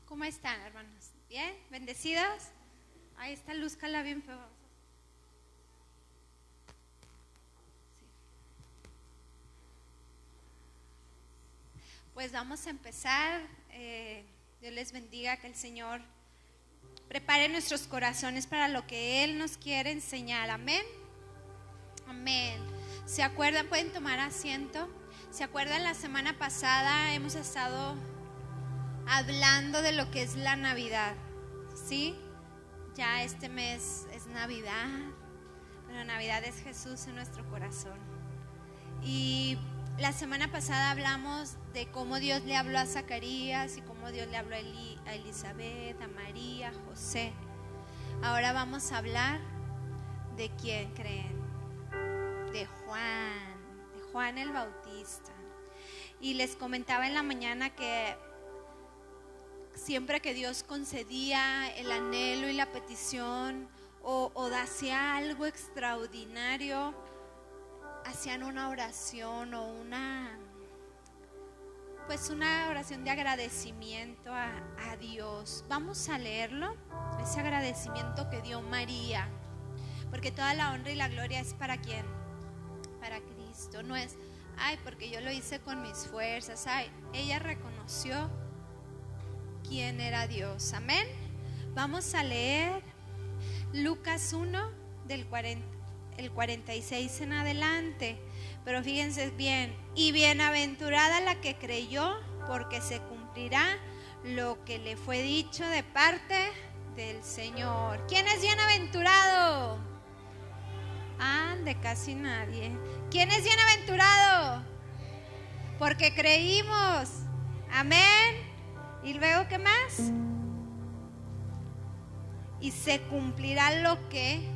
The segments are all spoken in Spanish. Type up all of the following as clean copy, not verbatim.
¿Cómo están, hermanos? ¿Bien? ¿Bendecidos? Ahí está luz, cala bien feo. Sí. Pues vamos a empezar. Dios les bendiga, que el Señor prepare nuestros corazones para lo que Él nos quiere enseñar. Amén. Amén. ¿Se acuerdan? Pueden tomar asiento. ¿Se acuerdan? La semana pasada hemos estado hablando de lo que es la Navidad, ¿sí? Ya este mes es Navidad, pero Navidad es Jesús en nuestro corazón. Y la semana pasada hablamos de cómo Dios le habló a Zacarías y cómo Dios le habló a Elizabeth, a María, a José. Ahora vamos a hablar de quién creen, de Juan el Bautista. Y les comentaba en la mañana que siempre que Dios concedía el anhelo y la petición o hacía algo extraordinario, hacían una oración o una oración de agradecimiento a Dios. Vamos a leerlo, ese agradecimiento que dio María, porque toda la honra y la gloria es para ¿quién? Para Cristo. No es, porque yo lo hice con mis fuerzas. Ella reconoció quién era Dios. Amén. Vamos a leer Lucas 1 del 46 en adelante. Pero fíjense bien. Y bienaventurada la que creyó, porque se cumplirá lo que le fue dicho de parte del Señor. ¿Quién es bienaventurado? De casi nadie. ¿Quién es bienaventurado? Porque creímos. Amén. ¿Y luego qué más? Y se cumplirá lo que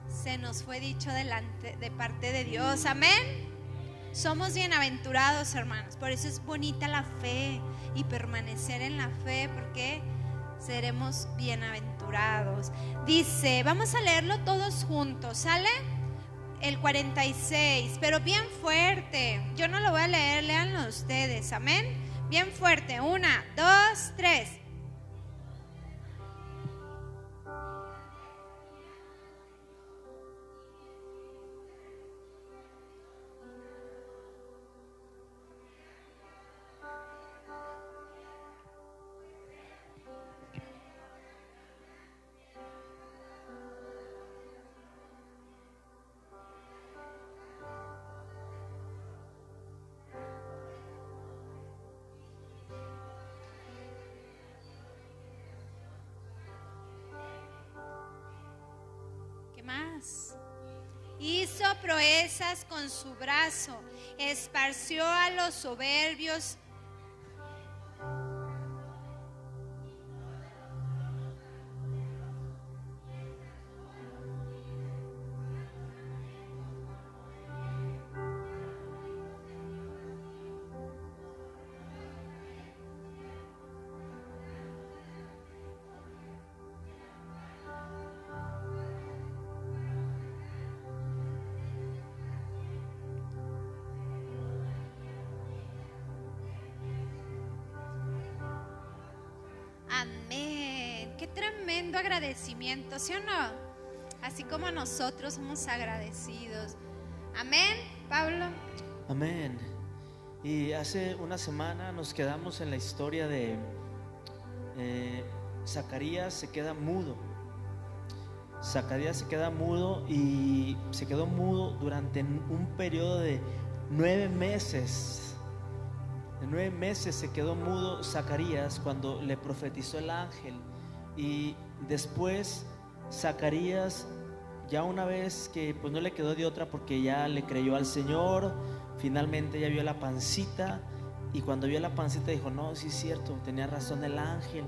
se nos fue dicho de parte de Dios. Amén. Somos bienaventurados, hermanos. Por eso es bonita la fe y permanecer en la fe, porque seremos bienaventurados. Dice, vamos a leerlo todos juntos, ¿sale? El 46, pero bien fuerte. Yo no lo voy a leer, léanlo ustedes. Amén. Bien fuerte, 1, 2, 3. Más. Hizo proezas con su brazo, esparció a los soberbios. Amén. Qué tremendo agradecimiento, ¿sí o no? Así como nosotros somos agradecidos. Amén, Pablo. Amén. Y hace una semana nos quedamos en la historia de Zacarías se queda mudo. Zacarías se queda mudo y se quedó mudo durante un periodo de 9 meses. De 9 meses se quedó mudo Zacarías cuando le profetizó el ángel. Y después Zacarías, ya una vez que pues no le quedó de otra, porque ya le creyó al Señor, finalmente ya vio la pancita. Y cuando vio la pancita dijo, no, sí es cierto, tenía razón el ángel.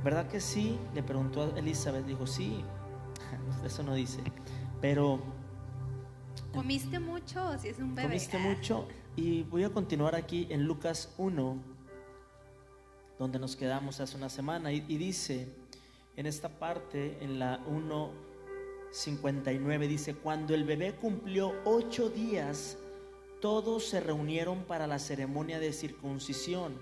¿Verdad que sí? Le preguntó a Elizabeth, dijo, sí. Eso no dice, pero ¿comiste mucho o si es un bebé? Comiste mucho. Y voy a continuar aquí en Lucas 1, donde nos quedamos hace una semana, y dice en esta parte, en la 1:59, dice, cuando el bebé cumplió 8 días, todos se reunieron para la ceremonia de circuncisión.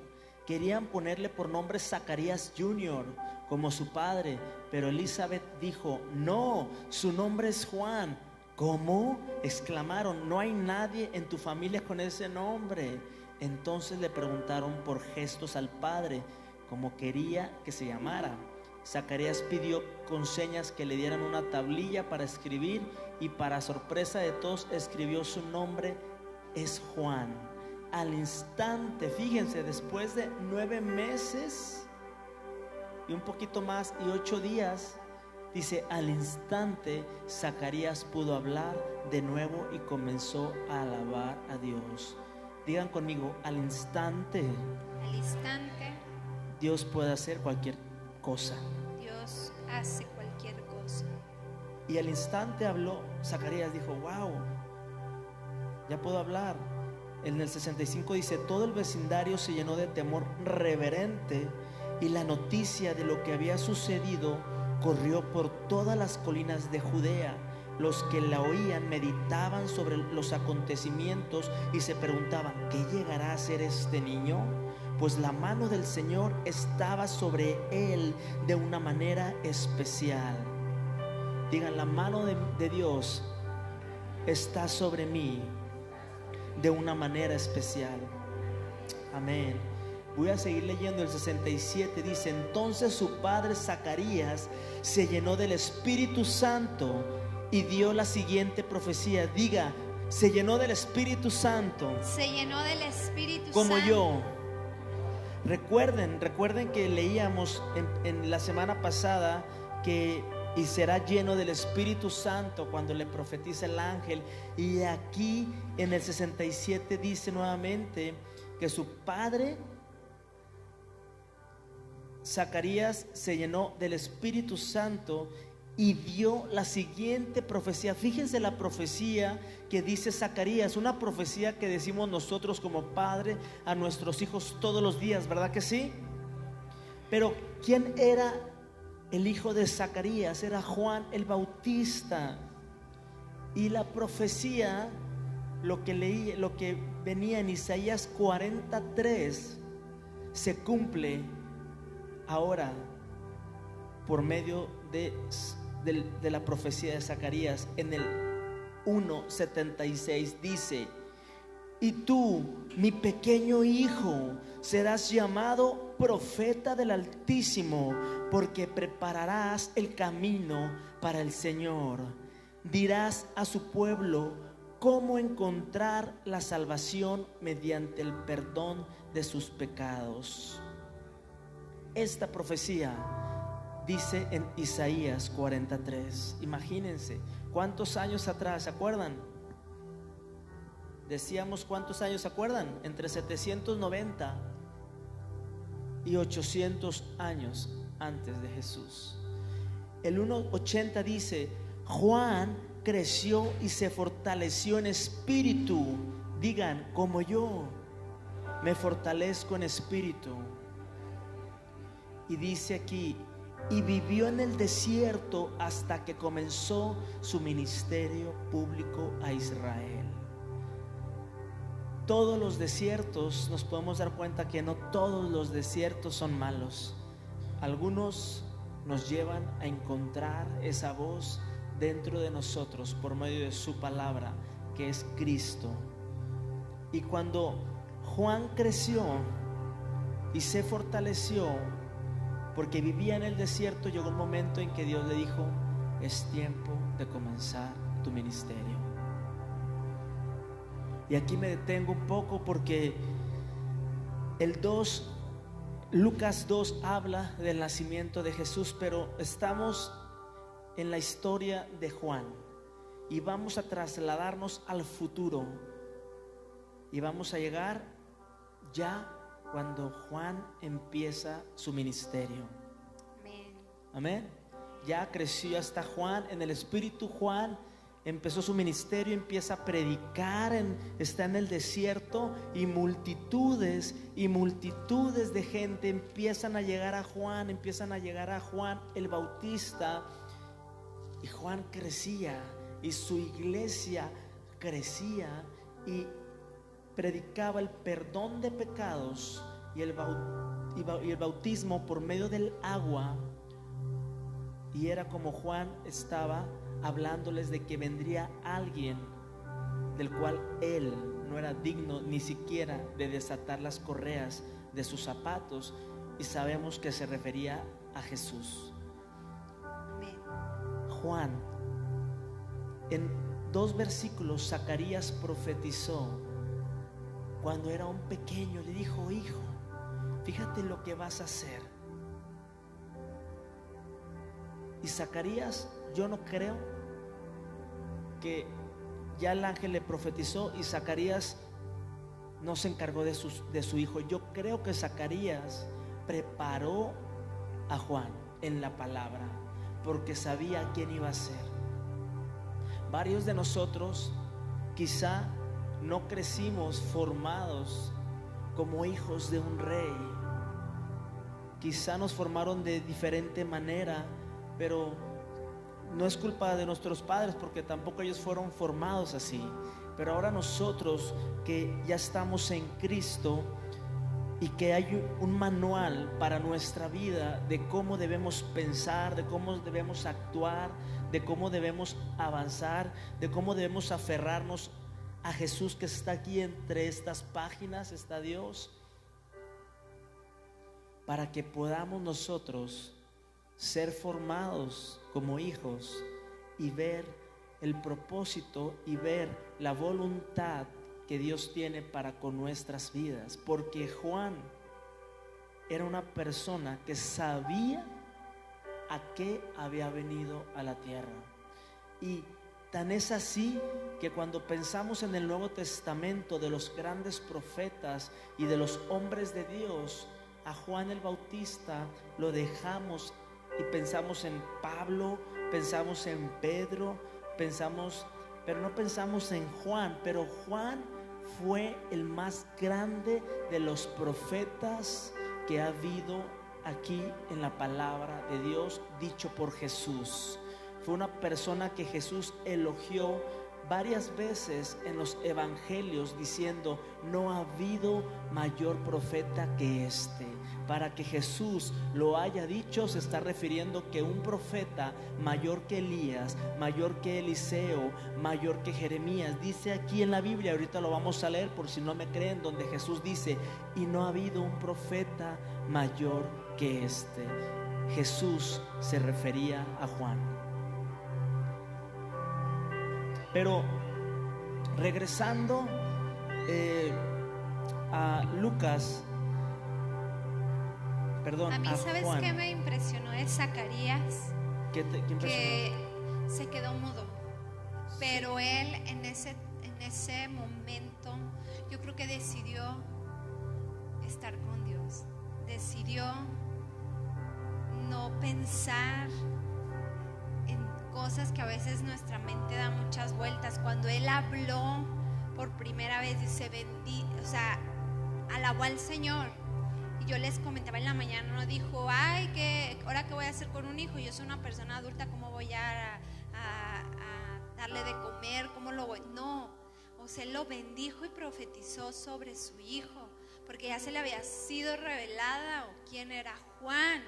Querían ponerle por nombre Zacarías Jr., como su padre, pero Elizabeth dijo: no, su nombre es Juan. ¿Cómo?, exclamaron, no hay nadie en tu familia con ese nombre. Entonces le preguntaron por gestos al padre cómo quería que se llamara. Zacarías pidió con señas que le dieran una tablilla para escribir, y para sorpresa de todos escribió: su nombre es Juan. Al instante, fíjense, después de 9 meses y un poquito más y 8 días, dice, al instante Zacarías pudo hablar de nuevo y comenzó a alabar a Dios. Digan conmigo: al instante. Al instante Dios puede hacer cualquier cosa. Dios hace cualquier cosa. Y al instante habló Zacarías, dijo: wow, ya puedo hablar. En el 65 dice: todo el vecindario se llenó de temor reverente, y la noticia de lo que había sucedido corrió por todas las colinas de Judea. Los que la oían meditaban sobre los acontecimientos y se preguntaban: ¿qué llegará a ser este niño? Pues la mano del Señor estaba sobre él de una manera especial. Digan: la mano de Dios está sobre mí de una manera especial. Amén. Voy a seguir leyendo el 67. Dice: entonces su padre Zacarías se llenó del Espíritu Santo y dio la siguiente profecía. Diga: se llenó del Espíritu Santo. Se llenó del Espíritu como Santo. yo. Recuerden que leíamos en la semana pasada que y será lleno del Espíritu Santo cuando le profetiza el ángel. Y aquí en el 67 dice nuevamente que su padre Zacarías se llenó del Espíritu Santo y dio la siguiente profecía. Fíjense la profecía que dice Zacarías, una profecía que decimos nosotros como padre a nuestros hijos todos los días, ¿verdad que sí? Pero ¿quién era el hijo de Zacarías? Era Juan el Bautista. Y la profecía, lo que venía en Isaías 43, se cumple ahora por medio de la profecía de Zacarías. En el 1:76 dice: y tú, mi pequeño hijo, serás llamado profeta del Altísimo, porque prepararás el camino para el Señor. Dirás a su pueblo cómo encontrar la salvación mediante el perdón de sus pecados. Esta profecía dice en Isaías 43. Imagínense cuántos años atrás, ¿se acuerdan? Decíamos cuántos años, ¿se acuerdan? Entre 790 y 800 años antes de Jesús. El 1:80 dice: Juan creció y se fortaleció en espíritu. Digan: como yo me fortalezco en espíritu. Y dice aquí: y vivió en el desierto hasta que comenzó su ministerio público a Israel. Todos los desiertos, nos podemos dar cuenta que no todos los desiertos son malos. Algunos nos llevan a encontrar esa voz dentro de nosotros por medio de su palabra, que es Cristo. Y cuando Juan creció y se fortaleció porque vivía en el desierto, llegó un momento en que Dios le dijo: es tiempo de comenzar tu ministerio. Y aquí me detengo un poco porque Lucas 2 habla del nacimiento de Jesús, pero estamos en la historia de Juan y vamos a trasladarnos al futuro y vamos a llegar ya cuando Juan empieza su ministerio. Amén. Amén. Ya creció hasta Juan en el Espíritu. Juan empezó su ministerio, empieza a predicar, está en el desierto y multitudes de gente empiezan a llegar a Juan el Bautista. Y Juan crecía y su iglesia crecía y predicaba el perdón de pecados y el bautismo por medio del agua, y era como Juan estaba hablándoles de que vendría alguien del cual él no era digno ni siquiera de desatar las correas de sus zapatos, y sabemos que se refería a Jesús. Amén. Juan, en 2 versículos, Zacarías profetizó cuando era un pequeño. Le dijo: hijo, fíjate lo que vas a hacer. Y Zacarías, yo no creo que ya el ángel le profetizó y Zacarías no se encargó de su hijo. Yo creo que Zacarías preparó a Juan en la palabra, porque sabía quién iba a ser. Varios de nosotros quizá no crecimos formados como hijos de un rey. Quizá nos formaron de diferente manera, pero no es culpa de nuestros padres, porque tampoco ellos fueron formados así. Pero ahora nosotros que ya estamos en Cristo y que hay un manual para nuestra vida de cómo debemos pensar, de cómo debemos actuar, de cómo debemos avanzar, de cómo debemos aferrarnos a Jesús que está aquí entre estas páginas, está Dios, para que podamos nosotros ser formados como hijos y ver el propósito y ver la voluntad que Dios tiene para con nuestras vidas. Porque Juan era una persona que sabía a qué había venido a la tierra. Y tan es así que cuando pensamos en el Nuevo Testamento de los grandes profetas y de los hombres de Dios, a Juan el Bautista lo dejamos y pensamos en Pablo, pensamos en Pedro, pero no pensamos en Juan. Pero Juan fue el más grande de los profetas que ha habido aquí en la palabra de Dios, dicho por Jesús. Fue una persona que Jesús elogió varias veces en los evangelios, diciendo: no ha habido mayor profeta que este. Para que Jesús lo haya dicho, se está refiriendo que un profeta mayor que Elías, mayor que Eliseo, mayor que Jeremías. Dice aquí en la Biblia, ahorita lo vamos a leer por si no me creen, donde Jesús dice: y no ha habido un profeta mayor que este. Jesús se refería a Juan. Pero regresando a Lucas, perdón, a mí, ¿sabes Juan, qué me impresionó de Zacarías? ¿Qué impresionó? Que se quedó mudo. Pero él en ese momento, yo creo que decidió estar con Dios. Decidió no pensar en cosas que a veces nuestra mente da muchas vueltas. Cuando él habló por primera vez, dice: alabó al Señor. Y yo les comentaba en la mañana, no dijo: ay, ¿ahora qué voy a hacer con un hijo? Yo soy una persona adulta, ¿cómo voy a darle de comer? ¿Cómo lo voy? No, él lo bendijo y profetizó sobre su hijo, porque ya se le había sido revelada quién era Juan.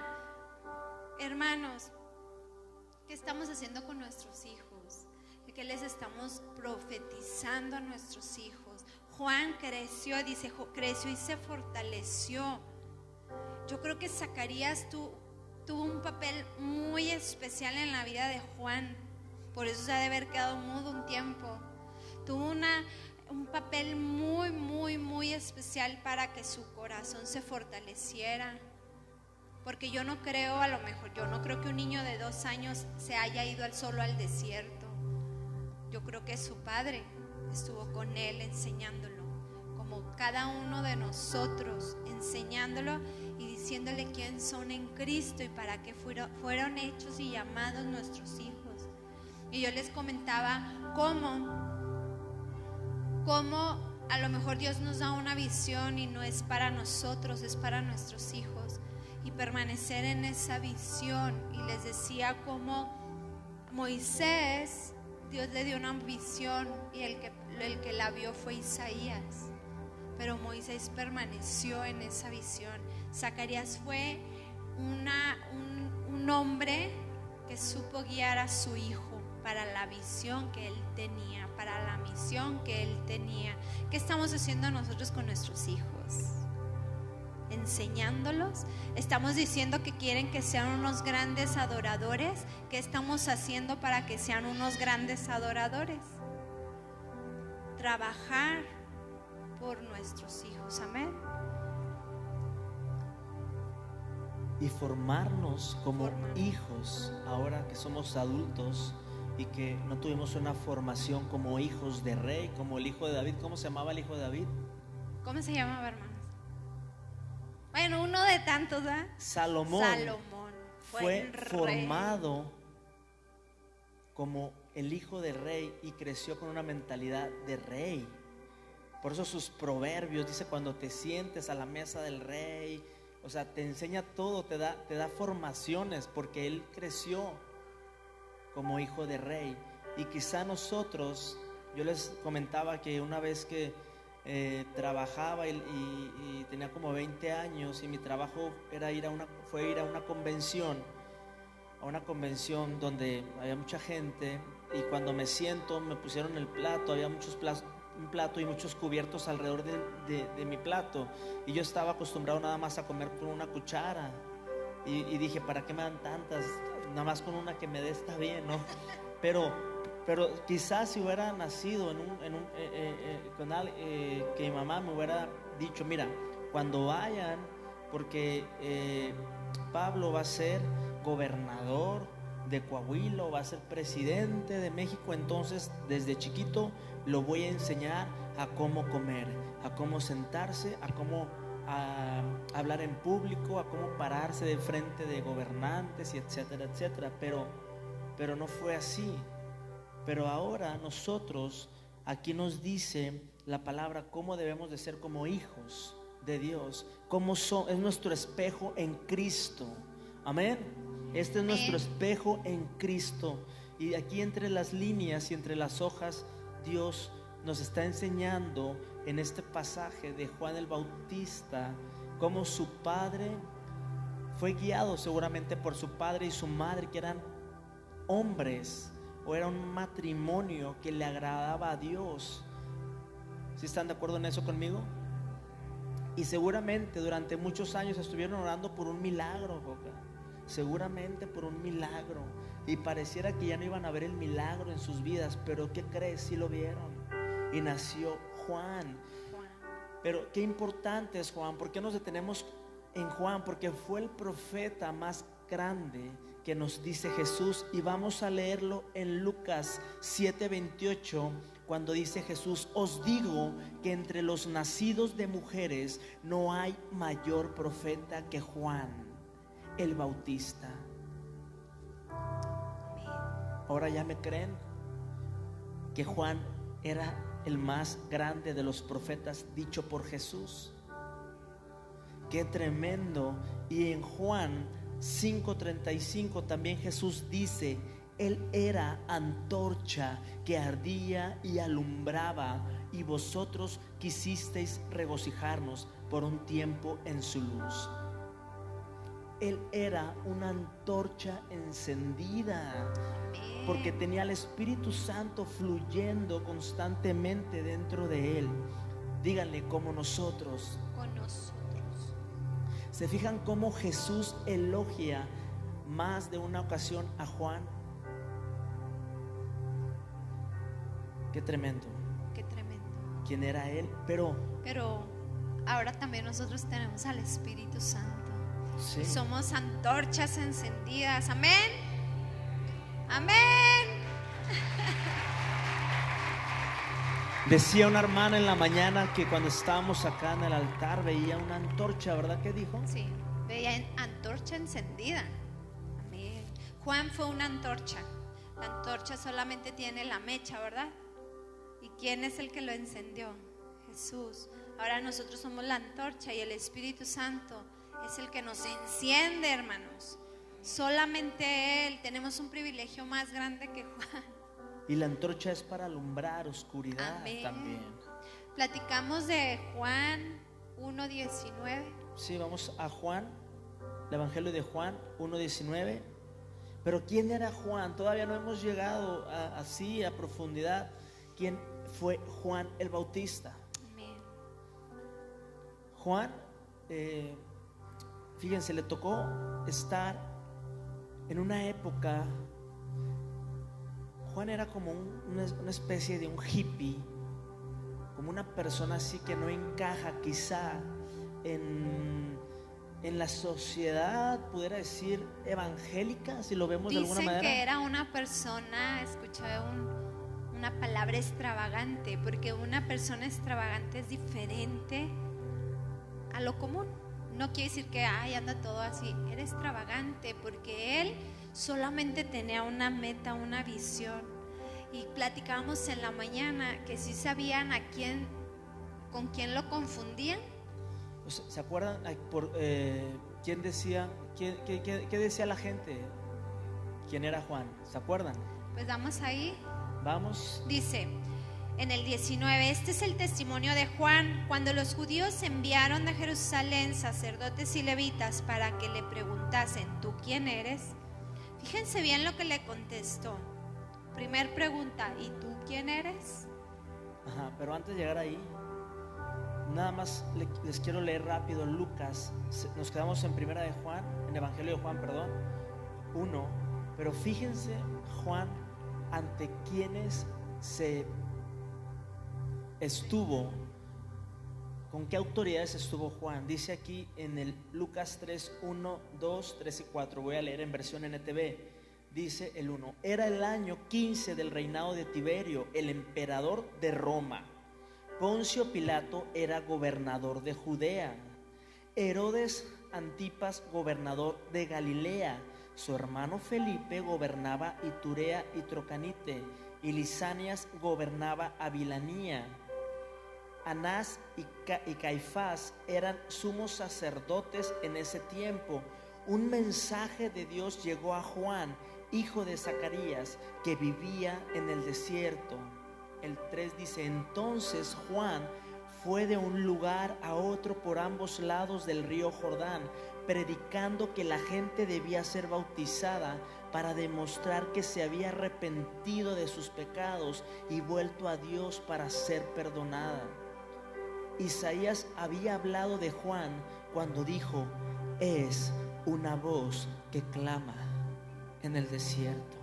Hermanos, ¿qué estamos haciendo con nuestros hijos? ¿Qué les estamos profetizando a nuestros hijos? Juan creció, dice, creció y se fortaleció. Yo creo que Zacarías tuvo un papel muy especial en la vida de Juan. Por eso se ha de haber quedado mudo un tiempo. Tuvo un papel muy, muy, muy especial para que su corazón se fortaleciera. Porque yo no creo que un niño de 2 años se haya ido solo al desierto. Yo creo que su padre estuvo con él enseñándolo, como cada uno de nosotros, enseñándolo y diciéndole quién son en Cristo y para qué fueron hechos y llamados nuestros hijos. Y yo les comentaba cómo a lo mejor Dios nos da una visión y no es para nosotros, es para nuestros hijos, y permanecer en esa visión. Y les decía cómo Moisés, Dios le dio una visión y el que la vio fue Isaías. pero Moisés permaneció en esa visión. Zacarías fue un hombre que supo guiar a su hijo para la visión que él tenía, para la misión que él tenía. ¿Qué estamos haciendo nosotros con nuestros hijos? Enseñándolos. Estamos diciendo que quieren que sean unos grandes adoradores. ¿Qué estamos haciendo para que sean unos grandes adoradores? Trabajar por nuestros hijos, amén. Y formarnos como hijos, ahora que somos adultos y que no tuvimos una formación como hijos de rey, como el hijo de David. ¿Cómo se llamaba el hijo de David? ¿Cómo se llamaba, hermanos? Bueno, uno de tantos, ¿eh? Salomón fue formado como el hijo de rey y creció con una mentalidad de rey. Por eso sus proverbios, dice, cuando te sientes a la mesa del rey, o sea, te enseña todo, te da formaciones, porque él creció como hijo de rey. Y quizá nosotros, yo les comentaba que una vez que trabajaba y tenía como 20 años, y mi trabajo fue ir a una convención donde había mucha gente, y cuando me siento me pusieron el plato, había un plato y muchos cubiertos alrededor de mi plato, y yo estaba acostumbrado nada más a comer con una cuchara, y dije, ¿para qué me dan tantas? Nada más con una que me dé está bien, ¿no? Pero quizás si hubiera nacido con alguien, que mi mamá me hubiera dicho, mira, cuando vayan, porque Pablo va a ser gobernador de Coahuila, va a ser presidente de México, entonces desde chiquito lo voy a enseñar a cómo comer, a cómo sentarse, a cómo hablar en público, a cómo pararse de frente de gobernantes, y etcétera, etcétera. Pero no fue así. Pero ahora nosotros, aquí nos dice la palabra cómo debemos de ser como hijos de Dios, es nuestro espejo en Cristo. Amén. Este es nuestro espejo en Cristo. Y aquí entre las líneas y entre las hojas, Dios nos está enseñando en este pasaje de Juan el Bautista cómo su padre fue guiado seguramente por su padre y su madre, que eran hombres, o era un matrimonio que le agradaba a Dios. ¿Sí están de acuerdo en eso conmigo? Y seguramente durante muchos años estuvieron orando por un milagro, Joca. Seguramente por un milagro, y pareciera que ya no iban a ver el milagro en sus vidas, pero ¿qué crees? Sí lo vieron, y nació Juan. Pero qué importante es Juan. ¿Por qué nos detenemos en Juan? Porque fue el profeta más grande que nos dice Jesús, y vamos a leerlo en Lucas 7:28, cuando dice Jesús: os digo que entre los nacidos de mujeres no hay mayor profeta que Juan el Bautista. Ahora ya me creen que Juan era el más grande de los profetas dicho por Jesús. Qué tremendo. Y en Juan 5:35 también Jesús dice: él era antorcha que ardía y alumbraba, y vosotros quisisteis regocijarnos por un tiempo en su luz. Él era una antorcha encendida, porque tenía el Espíritu Santo fluyendo constantemente dentro de él. Díganle, como nosotros. Con nosotros. ¿Se fijan cómo Jesús elogia más de una ocasión a Juan? Qué tremendo. Qué tremendo. ¿Quién era él? Pero ahora también nosotros tenemos al Espíritu Santo. Sí. Somos antorchas encendidas. Amén. Amén. Decía una hermana en la mañana que cuando estábamos acá en el altar veía una antorcha, ¿verdad? ¿Qué dijo? Sí, veía antorcha encendida. Amén. Juan fue una antorcha. La antorcha solamente tiene la mecha, ¿verdad? ¿Y quién es el que lo encendió? Jesús. Ahora nosotros somos la antorcha, y el Espíritu Santo es el que nos enciende, hermanos. Solamente Él. Tenemos un privilegio más grande que Juan. Y la antorcha es para alumbrar oscuridad. Amén. También. Platicamos de Juan 1:19. Sí, vamos a Juan, el Evangelio de Juan 1:19. Pero ¿quién era Juan? Todavía no hemos llegado así a profundidad. ¿Quién fue Juan el Bautista? Amén. Juan, fíjense, le tocó estar en una época. Juan era como una especie de un hippie, como una persona así que no encaja quizá en la sociedad, pudiera decir, evangélica, si lo vemos de alguna manera. Dicen que era una persona, escuché una palabra extravagante, porque una persona extravagante es diferente a lo común. No quiere decir que anda todo así. Era extravagante porque él solamente tenía una meta, una visión. Y platicábamos en la mañana que sí sabían con quién lo confundían. ¿Se acuerdan quién decía, qué decía la gente? ¿Quién era Juan? ¿Se acuerdan? Pues vamos ahí. Vamos. Dice en el 19: este es el testimonio de Juan. Cuando los judíos enviaron de Jerusalén sacerdotes y levitas para que le preguntasen: ¿tú quién eres? Fíjense bien lo que le contestó. Primer pregunta: ¿y tú quién eres? Ajá, pero antes de llegar ahí, nada más les quiero leer rápido Lucas. Nos quedamos en Primera de Juan, en Evangelio de Juan, 1. Pero fíjense Juan ante quienes se estuvo, con qué autoridades estuvo Juan. Dice aquí en el Lucas 3, 1, 2, 3 y 4. Voy a leer en versión NTV. Dice el 1: era el año 15 del reinado de Tiberio, el emperador de Roma. Poncio Pilato era gobernador de Judea. Herodes Antipas, gobernador de Galilea. Su hermano Felipe gobernaba Iturea y Trocanite. Y Lisanias gobernaba Abilanía. Anás y Caifás eran sumos sacerdotes en ese tiempo. Un mensaje de Dios llegó a Juan, hijo de Zacarías, que vivía en el desierto. El 3 dice: entonces Juan fue de un lugar a otro por ambos lados del río Jordán, predicando que la gente debía ser bautizada para demostrar que se había arrepentido de sus pecados y vuelto a Dios para ser perdonada. Isaías había hablado de Juan cuando dijo: es una voz que clama en el desierto,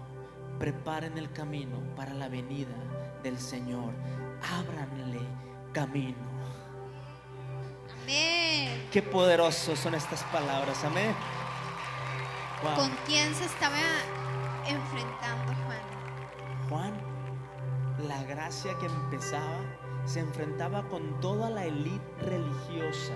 preparen el camino para la venida del Señor, ábranle camino. Amén. Qué poderosos son estas palabras, amén. Wow. ¿Con quién se estaba enfrentando Juan? Juan, la gracia que empezaba, se enfrentaba con toda la élite religiosa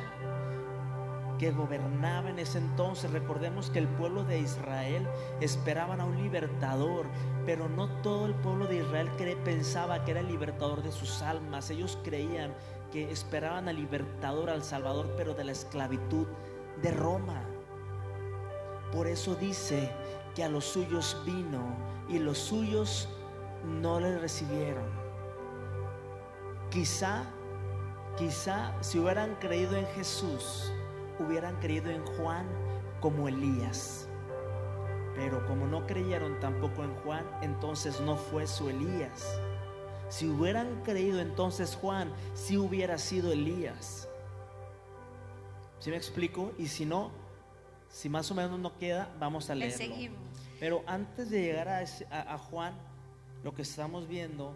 que gobernaba en ese entonces. Recordemos que el pueblo de Israel esperaban a un libertador, pero no todo el pueblo de Israel pensaba que era el libertador de sus almas. Ellos creían que esperaban al libertador, al Salvador, pero de la esclavitud de Roma. Por eso dice que a los suyos vino y los suyos no le recibieron. Quizá si hubieran creído en Jesús, hubieran creído en Juan como Elías. Pero como no creyeron tampoco en Juan, entonces no fue su Elías. Si hubieran creído, entonces Juan sí hubiera sido Elías. ¿Sí me explico? Y si no, si más o menos no queda, vamos a leerlo. Le seguimos. Pero antes de llegar a Juan, lo que estamos viendo,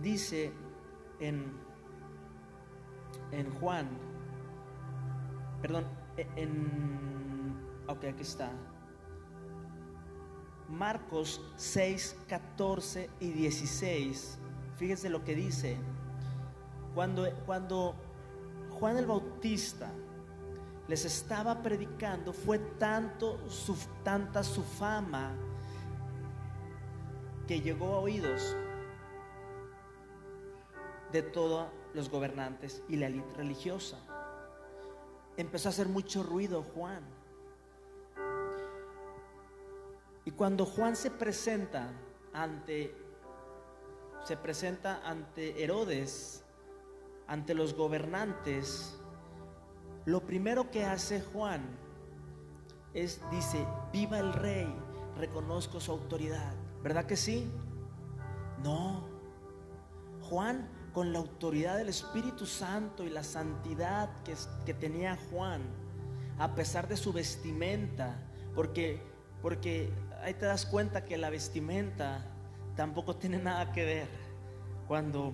dice en Juan, perdón, ok, aquí está. Marcos 6, 14 y 16. Fíjense lo que dice. Cuando Juan el Bautista les estaba predicando, fue tanta su fama que llegó a oídos de todos los gobernantes y la élite religiosa. Empezó a hacer mucho ruido Juan. Y cuando Juan se presenta ante se presenta ante Herodes, ante los gobernantes, lo primero que hace Juan dice: viva el rey, reconozco su autoridad. ¿Verdad que sí? No. Juan, con la autoridad del Espíritu Santo y la santidad que tenía Juan, a pesar de su vestimenta, porque ahí te das cuenta que la vestimenta tampoco tiene nada que ver cuando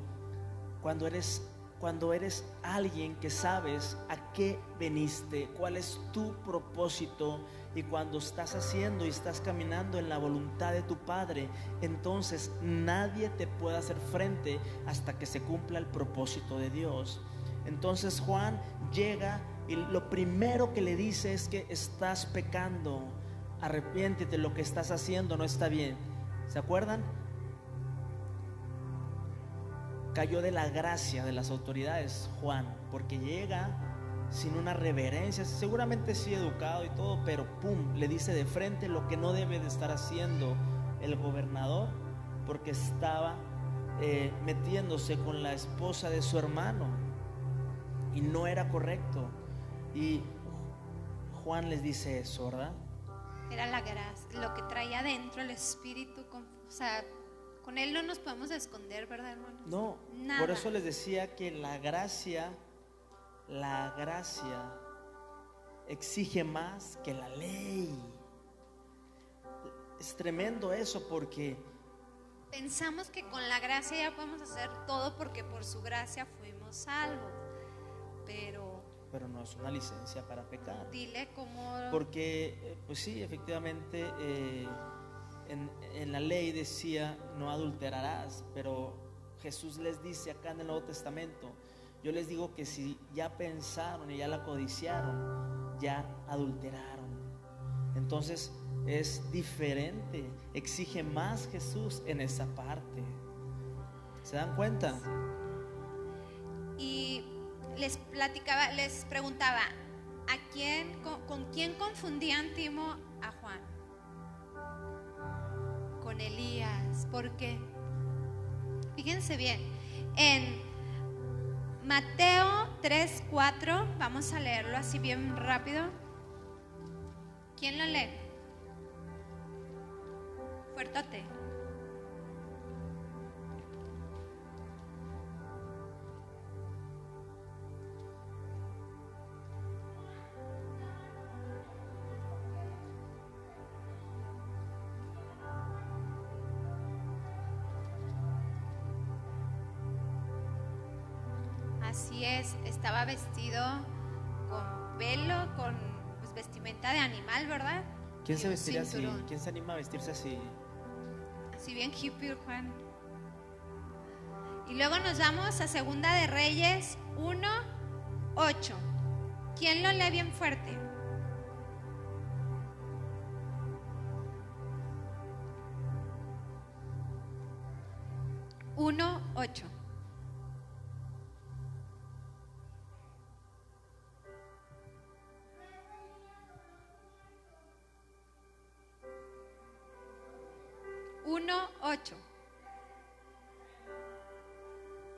eres alguien que sabes a qué viniste, cuál es tu propósito, y cuando estás haciendo y estás caminando en la voluntad de tu Padre, entonces nadie te puede hacer frente hasta que se cumpla el propósito de Dios. Entonces Juan llega y lo primero que le dice es que estás pecando, arrepiéntete, lo que estás haciendo no está bien. ¿Se acuerdan? Cayó de la gracia de las autoridades Juan, porque llega sin una reverencia, seguramente sí educado y todo, pero pum, le dice de frente lo que no debe de estar haciendo el gobernador, porque estaba metiéndose con la esposa de su hermano y no era correcto. Y Juan les dice eso, ¿verdad? Era la gracia, lo que traía adentro el Espíritu, o sea, con él no nos podemos esconder, ¿verdad, hermanos? No, nada. Por eso les decía que la gracia exige más que la ley. Es tremendo eso, porque pensamos que con la gracia ya podemos hacer todo porque por su gracia fuimos salvos, pero no es una licencia para pecar. Dile cómo. Porque pues sí, efectivamente en la ley decía no adulterarás, pero Jesús les dice acá en el Nuevo Testamento: yo les digo que si ya pensaron y ya la codiciaron, ya adulteraron. Entonces es diferente, exige más Jesús en esa parte. ¿Se dan cuenta? Y les preguntaba, ¿con quién confundían Timo a Juan? Con Elías. ¿Por qué? Fíjense bien, en Mateo 3:4, vamos a leerlo así bien rápido. ¿Quién lo lee? Fuertote. Así es, estaba vestido con velo, con pues, vestimenta de animal, ¿verdad? ¿Quién Y se un vestiría así? cinturón. ¿Quién se anima a vestirse así? Así bien hippie, Juan. Y luego nos vamos a Segunda de Reyes 1:8. ¿Quién lo lee bien fuerte? Uno, 8.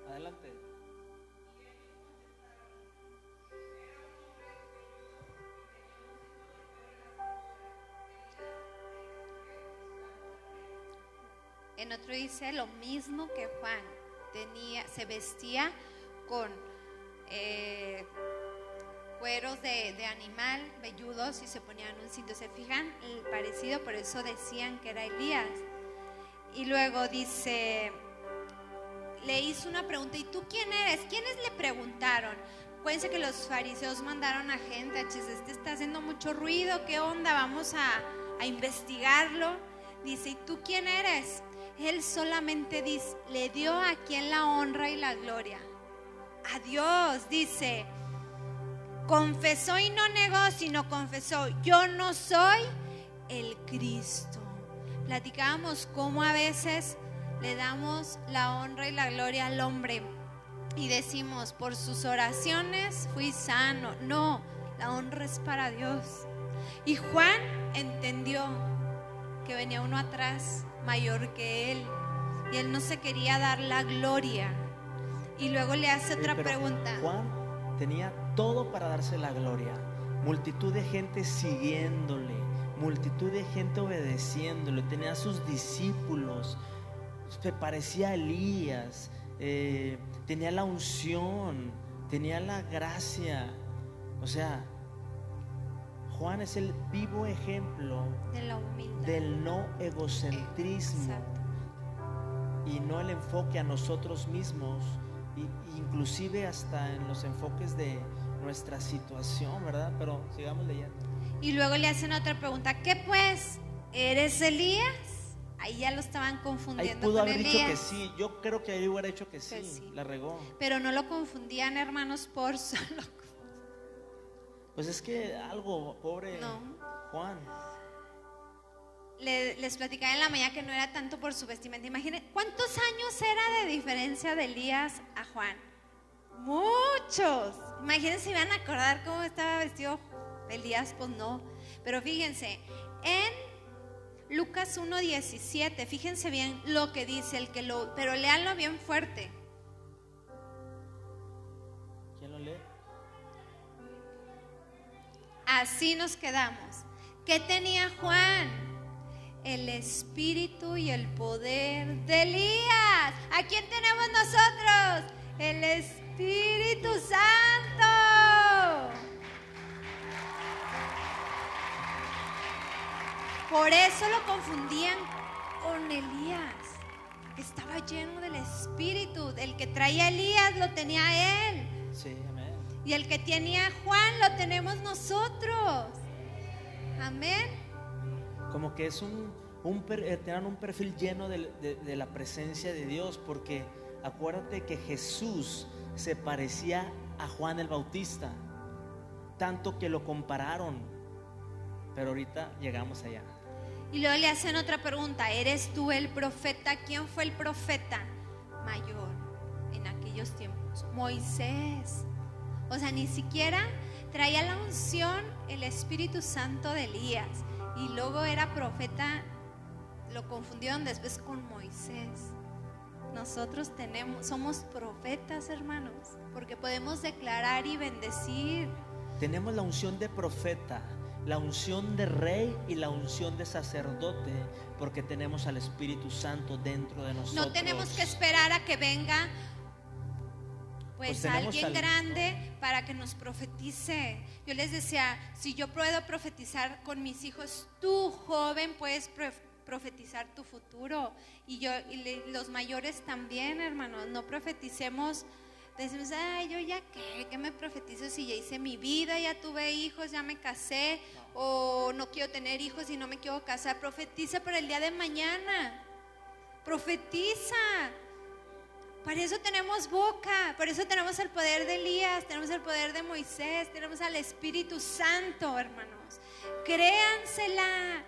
Adelante. En otro dice lo mismo que Juan se vestía con cueros de animal, velludos, y se ponían un cinto. ¿Se fijan el parecido? Por eso decían que era Elías. Y luego dice, le hizo una pregunta: ¿y tú quién eres? ¿Quiénes le preguntaron? Acuérdense que los fariseos mandaron a gente: este está haciendo mucho ruido, ¿qué onda? Vamos a investigarlo. Dice: ¿y tú quién eres? Él solamente le dio a quien la honra y la gloria, a Dios. Dice, confesó y no negó, sino confesó: yo no soy el Cristo. Platicábamos cómo a veces le damos la honra y la gloria al hombre y decimos: por sus oraciones fui sano. No, la honra es para Dios. Y Juan entendió que venía uno atrás mayor que él, y él no se quería dar la gloria. Y luego le hace otra Pero pregunta. Juan tenía todo para darse la gloria. Multitud de gente siguiéndole, multitud de gente obedeciéndole, tenía a sus discípulos, se parecía a Elías, tenía la unción, tenía la gracia. O sea, Juan es el vivo ejemplo De la humildad. del no egocentrismo. Exacto. Y no el enfoque a nosotros mismos, inclusive hasta en los enfoques de nuestra situación, ¿verdad? Pero sigamos leyendo. Y luego le hacen otra pregunta. ¿Qué pues? ¿Eres Elías? Ahí ya lo estaban Ahí confundiendo pudo con haber dicho que Elías. sí. Yo creo que ahí hubiera dicho que sí, Que sí. la regó. Pero no lo confundían, hermanos, por solo. Pues es que algo, pobre No. Juan. Les platicaba en la mañana que no era tanto por su vestimenta. Imagínense, ¿cuántos años era de diferencia de Elías a Juan? Muchos. Imagínense, si van a acordar cómo estaba vestido Elías, pues no. Pero fíjense, en Lucas 1:17, fíjense bien lo que dice pero léanlo bien fuerte. ¿Quién lo lee? Así nos quedamos. ¿Qué tenía Juan? El espíritu y el poder de Elías. ¿A quién tenemos nosotros? El Espíritu Santo. Por eso lo confundían con Elías. Estaba lleno del Espíritu. El que traía a Elías lo tenía él. Sí, amén. Y el que tenía a Juan lo tenemos nosotros. Amén. Como que es tenían un perfil lleno de la presencia de Dios, porque acuérdate que Jesús se parecía a Juan el Bautista, tanto que lo compararon. Pero ahorita llegamos allá. Y luego le hacen otra pregunta. ¿Eres tú el profeta? ¿Quién fue el profeta mayor en aquellos tiempos? Moisés. O sea, ni siquiera traía la unción, el Espíritu Santo de Elías. Y luego era profeta, lo confundieron después con Moisés. Nosotros somos profetas, hermanos, porque podemos declarar y bendecir. Tenemos la unción de profeta, la unción de rey y la unción de sacerdote, porque tenemos al Espíritu Santo dentro de nosotros. No tenemos que esperar a que venga pues alguien grande para que nos profetice. Yo les decía, si yo puedo profetizar con mis hijos, tú joven puedes profetizar tu futuro. Y los mayores también, hermanos. No profeticemos, decimos, ay, yo ya qué me profetizo si ya hice mi vida, ya tuve hijos, ya me casé, o no quiero tener hijos y no me quiero casar. Profetiza para el día de mañana. Profetiza. Para eso tenemos boca, por eso tenemos el poder de Elías, tenemos el poder de Moisés, tenemos al Espíritu Santo, hermanos. Créansela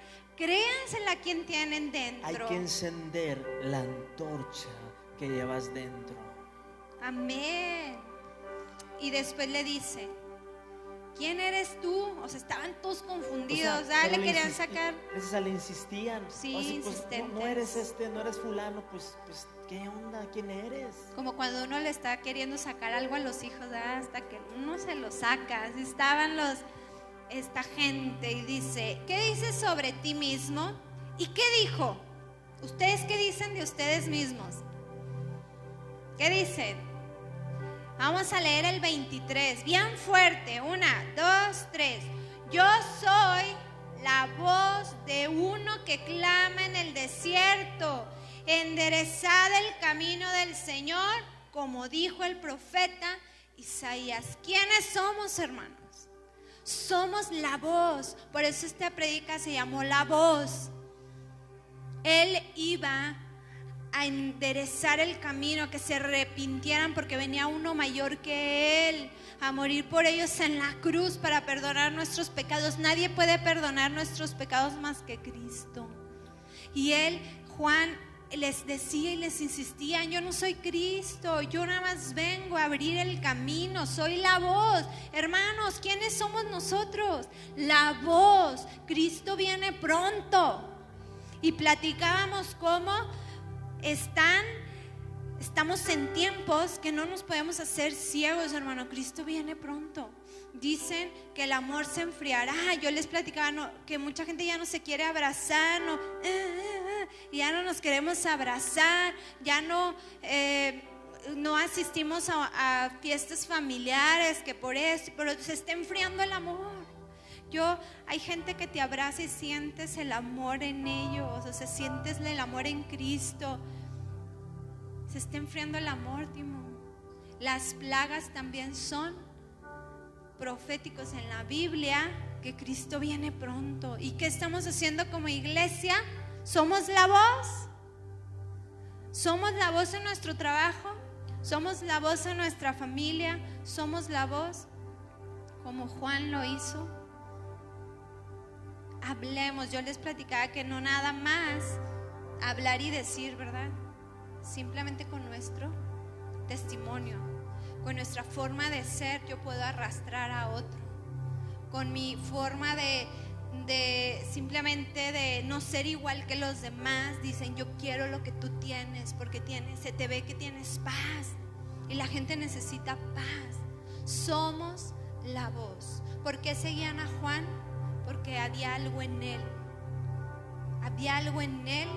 quien tienen dentro. Hay que encender la antorcha que llevas dentro. Amén. Y después le dice, ¿quién eres tú? O sea, estaban todos confundidos, O sea, le querían sacar. Le insistían. Sí, o sea, pues, insistentes. no eres no eres fulano, pues ¿qué onda? ¿Quién eres? Como cuando uno le está queriendo sacar algo a los hijos, ¿verdad? Hasta que uno se lo saca. Así estaban esta gente y dice, ¿qué dices sobre ti mismo? ¿Y qué dijo? ¿Ustedes qué dicen de ustedes mismos? ¿Qué dicen? Vamos a leer el 23, bien fuerte. 1, 2, 3. Yo soy la voz de uno que clama en el desierto. Enderezad el camino del Señor, como dijo el profeta Isaías. ¿Quiénes somos, hermanos? Somos la voz. Por eso esta predica se llamó La Voz. Él iba a enderezar el camino, que se arrepintieran porque venía uno mayor que él a morir por ellos en la cruz para perdonar nuestros pecados. Nadie puede perdonar nuestros pecados más que Cristo. Y Juan les decía y les insistía, yo no soy Cristo, yo nada más vengo a abrir el camino, soy la voz. Hermanos, ¿quiénes somos nosotros? La voz. Cristo viene pronto. Y platicábamos cómo Estamos en tiempos que no nos podemos hacer ciegos, hermano. Cristo viene pronto. Dicen que el amor se enfriará. Yo les platicaba que mucha gente ya no se quiere abrazar, y ya no nos queremos abrazar, ya no asistimos a fiestas familiares, que por eso, pero se está enfriando el amor. Hay gente que te abraza y sientes el amor en ellos, o sea, sientes el amor en Cristo. Se está enfriando el amor, Timo. Las plagas también son proféticos en la Biblia, que Cristo viene pronto. ¿Y qué estamos haciendo como iglesia? ¿Somos la voz? ¿Somos la voz en nuestro trabajo? ¿Somos la voz en nuestra familia? ¿Somos la voz como Juan lo hizo? Hablemos. Yo les platicaba que no nada más hablar y decir, ¿verdad? Simplemente con nuestro testimonio, con nuestra forma de ser, yo puedo arrastrar a otro. Con mi forma de simplemente de no ser igual que los demás, dicen: yo quiero lo que tú tienes, porque se te ve que tienes paz, y la gente necesita paz. Somos la voz. ¿Por qué seguían a Juan? Porque había algo en él. Había algo en él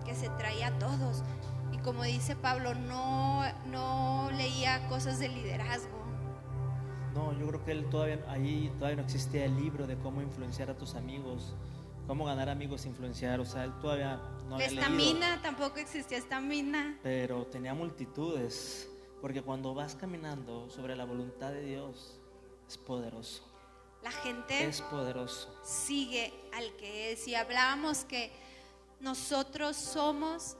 que se traía a todos. Y como dice Pablo, no leía cosas de liderazgo. No, yo creo que él todavía no existía el libro de cómo influenciar a tus amigos, cómo ganar amigos e influenciar. O sea, él todavía no había leído. Estamina, tampoco existía estamina. Pero tenía multitudes, porque cuando vas caminando sobre la voluntad de Dios, es poderoso. La gente es poderoso. Sigue al que es. Y hablábamos que nosotros somos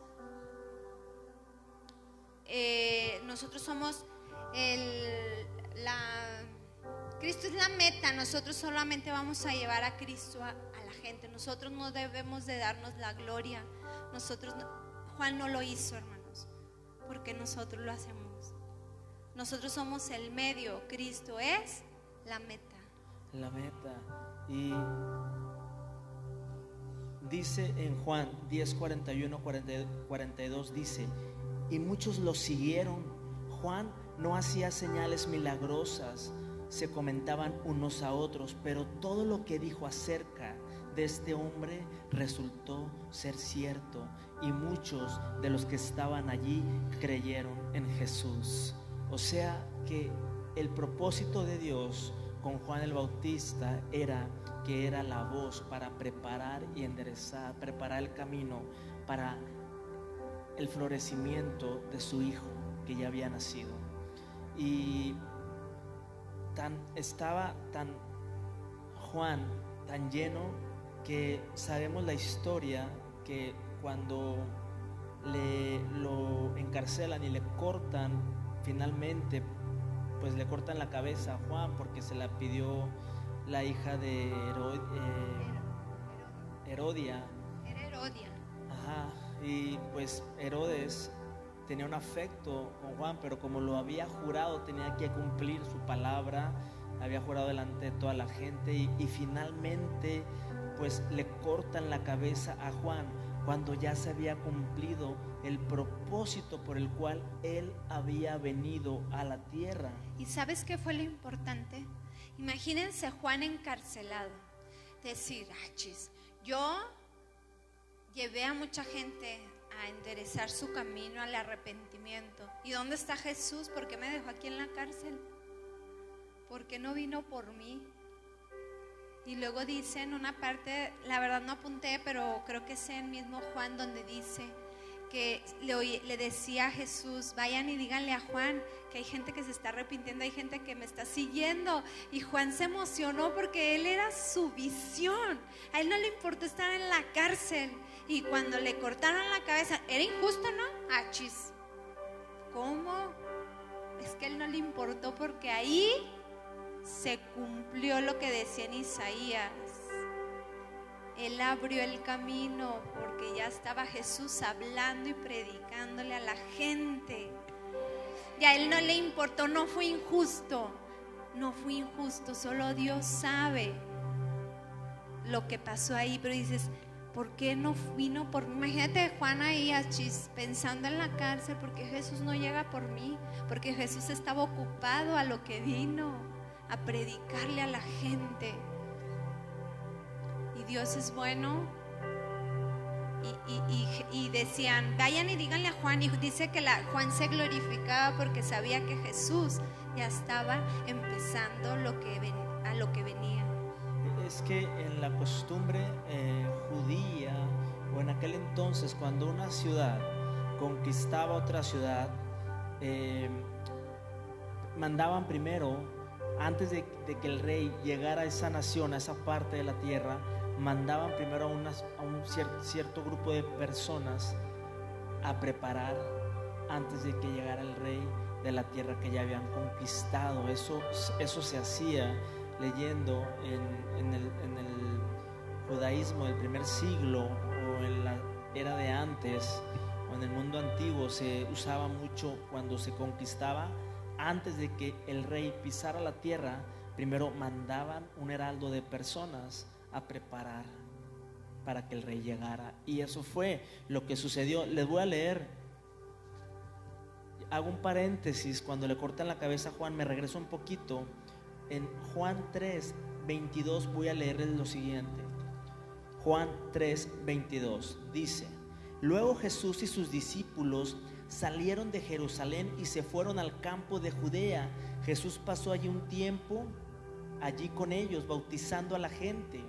Cristo es la meta. Nosotros solamente vamos a llevar a Cristo a la gente. Nosotros no debemos de darnos la gloria. Juan no lo hizo, hermanos, porque nosotros lo hacemos. Nosotros somos el medio, Cristo es la meta. La meta. Y dice en Juan 10, 41, 42, dice: y muchos lo siguieron. Juan no hacía señales milagrosas, se comentaban unos a otros, pero todo lo que dijo acerca de este hombre resultó ser cierto, y muchos de los que estaban allí creyeron en Jesús. O sea que el propósito de Dios con Juan el Bautista era la voz para preparar y enderezar, preparar el camino para el florecimiento de su hijo que ya había nacido. Y estaba Juan tan lleno que sabemos la historia, que cuando lo encarcelan y le cortan, finalmente pues le cortan la cabeza a Juan, porque se la pidió la hija de Herodia. Era Herodia. Ajá. Y pues Herodes tenía un afecto con Juan, pero como lo había jurado, tenía que cumplir su palabra. Había jurado delante de toda la gente, y finalmente pues le cortan la cabeza a Juan, cuando ya se había cumplido el propósito por el cual él había venido a la tierra. ¿Y sabes qué fue lo importante? Imagínense Juan encarcelado, decir: yo llevé a mucha gente a enderezar su camino al arrepentimiento. ¿Y dónde está Jesús? ¿Por qué me dejó aquí en la cárcel? ¿Por qué no vino por mí? Y luego dice en una parte, la verdad no apunté, pero creo que es en mismo Juan, donde dice que le decía a Jesús: vayan y díganle a Juan que hay gente que se está arrepintiendo, hay gente que me está siguiendo. Y Juan se emocionó porque él era su visión. A él no le importó estar en la cárcel. Y cuando le cortaron la cabeza, era injusto, ¿no? Achis. ¿Cómo? Es que a él no le importó, porque ahí se cumplió lo que decía en Isaías. Él abrió el camino, porque ya estaba Jesús hablando y predicándole a la gente. Y a él no le importó, no fue injusto. No fue injusto, solo Dios sabe lo que pasó ahí. Pero dices: ¿Por qué no vino por mí? Imagínate Juan ahí pensando en la cárcel, porque Jesús no llega por mí, porque Jesús estaba ocupado a lo que vino, a predicarle a la gente. Y Dios es bueno. Y decían, vayan y díganle a Juan. Y dice que Juan se glorificaba porque sabía que Jesús ya estaba empezando a lo que venía. Es que en la costumbre judía, o en aquel entonces, cuando una ciudad conquistaba otra ciudad, mandaban primero, antes de que el rey llegara a esa nación, a esa parte de la tierra, mandaban primero a un cierto grupo de personas a preparar antes de que llegara el rey de la tierra que ya habían conquistado. Eso se hacía leyendo en el judaísmo del primer siglo, o en la era de antes, o en el mundo antiguo. Se usaba mucho cuando se conquistaba. Antes de que el rey pisara la tierra, primero mandaban un heraldo de personas a preparar para que el rey llegara. Y eso fue lo que sucedió. Les voy a leer, hago un paréntesis. Cuando le cortan la cabeza a Juan, me regreso un poquito. En Juan 3:22 voy a leerles lo siguiente. Juan 3:22 dice: luego Jesús y sus discípulos salieron de Jerusalén y se fueron al campo de Judea. Jesús pasó allí un tiempo allí con ellos, bautizando a la gente.